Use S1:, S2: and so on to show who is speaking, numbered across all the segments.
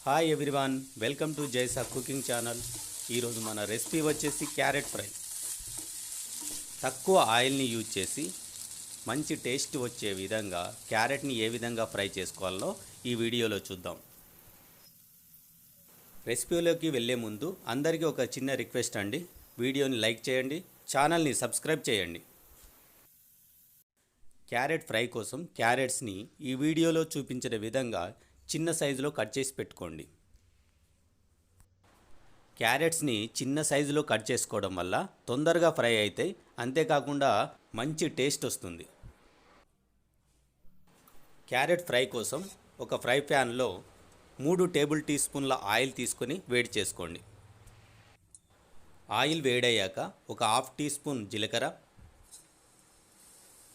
S1: Hi everyone, welcome to Jaisa cooking channel. ఈరోజు మన recipe వచ్చేసి క్యారెట్ ఫ్రై. తక్కువ ఆయిల్ని యూజ్ చేసి మంచి టేస్ట్ వచ్చే విధంగా క్యారెట్ని ఏ విధంగా ఫ్రై చేసుకోవాలో ఈ వీడియోలో చూద్దాం. రెసిపీలోకి వెళ్ళే ముందు అందరికీ ఒక చిన్న రిక్వెస్ట్ అండి. వీడియోని లైక్ చేయండి, ఛానల్ని సబ్స్క్రైబ్ చేయండి. క్యారెట్ ఫ్రై కోసం క్యారెట్స్ని ఈ వీడియోలో చూపించిన విధంగా చిన్న సైజులో కట్ చేసి పెట్టుకోండి. క్యారెట్స్ని చిన్న సైజులో కట్ చేసుకోవడం వల్ల తొందరగా ఫ్రై అవుతాయి, అంతేకాకుండా మంచి టేస్ట్ వస్తుంది. క్యారెట్ ఫ్రై కోసం ఒక ఫ్రై ప్యాన్లో 3 టేబుల్ టీ స్పూన్ల ఆయిల్ తీసుకొని వేడి చేసుకోండి. ఆయిల్ వేడయ్యాక ఒక హాఫ్ టీ స్పూన్ జీలకర్ర,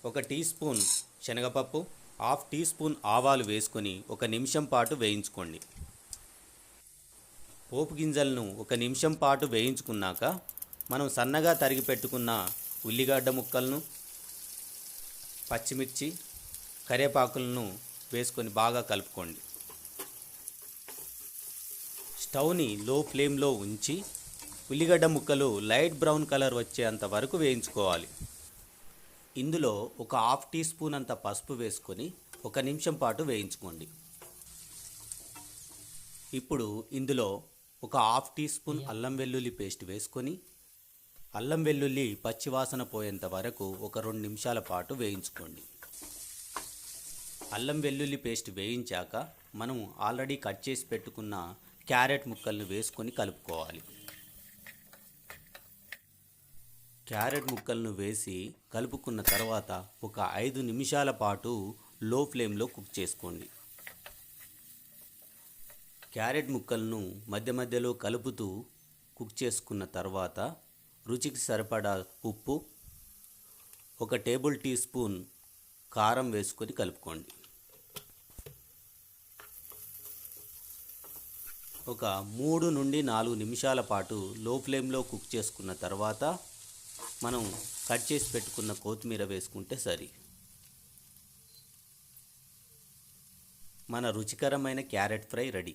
S1: 1 టీ స్పూన్ శనగపప్పు, హాఫ్ టీ స్పూన్ ఆవాలు వేసుకొని 1 నిమిషం పాటు వేయించుకోండి. పోపు గింజలను 1 నిమిషం పాటు వేయించుకున్నాక మనం సన్నగా తరిగి పెట్టుకున్న ఉల్లిగడ్డ ముక్కలను, పచ్చిమిర్చి, కరివేపాకులను వేసుకొని బాగా కలుపుకోండి. స్టవ్ని లో ఫ్లేమ్లో ఉంచి ఉల్లిగడ్డ ముక్కలు లైట్ బ్రౌన్ కలర్ వచ్చేంత వరకు వేయించుకోవాలి. ఇందులో ఒక హాఫ్ టీ స్పూన్ అంత పసుపు వేసుకొని 1 నిమిషం పాటు వేయించుకోండి. ఇప్పుడు ఇందులో ఒక హాఫ్ టీ స్పూన్ అల్లం వెల్లుల్లి పేస్ట్ వేసుకొని అల్లం వెల్లుల్లి పచ్చివాసన పోయేంత వరకు ఒక 2 నిమిషాల పాటు వేయించుకోండి. అల్లం వెల్లుల్లి పేస్ట్ వేయించాక మనం ఆల్రెడీ కట్ చేసి పెట్టుకున్న క్యారెట్ ముక్కలను వేసుకొని కలుపుకోవాలి. క్యారెట్ ముక్కలను వేసి కలుపుకున్న తర్వాత ఒక 5 నిమిషాల పాటు లో ఫ్లేమ్లో కుక్ చేసుకోండి. క్యారెట్ ముక్కలను మధ్య మధ్యలో కలుపుతూ కుక్ చేసుకున్న తర్వాత రుచికి సరిపడా ఉప్పు, 1 టేబుల్ టీ స్పూన్ కారం వేసుకొని కలుపుకోండి. ఒక 3 నుండి 4 నిమిషాల పాటు లో ఫ్లేమ్లో కుక్ చేసుకున్న తర్వాత మనం కట్ చేసి పెట్టుకున్న కొత్తిమీర వేసుకుంటే సరి. మన రుచికరమైన క్యారెట్ ఫ్రై రెడీ.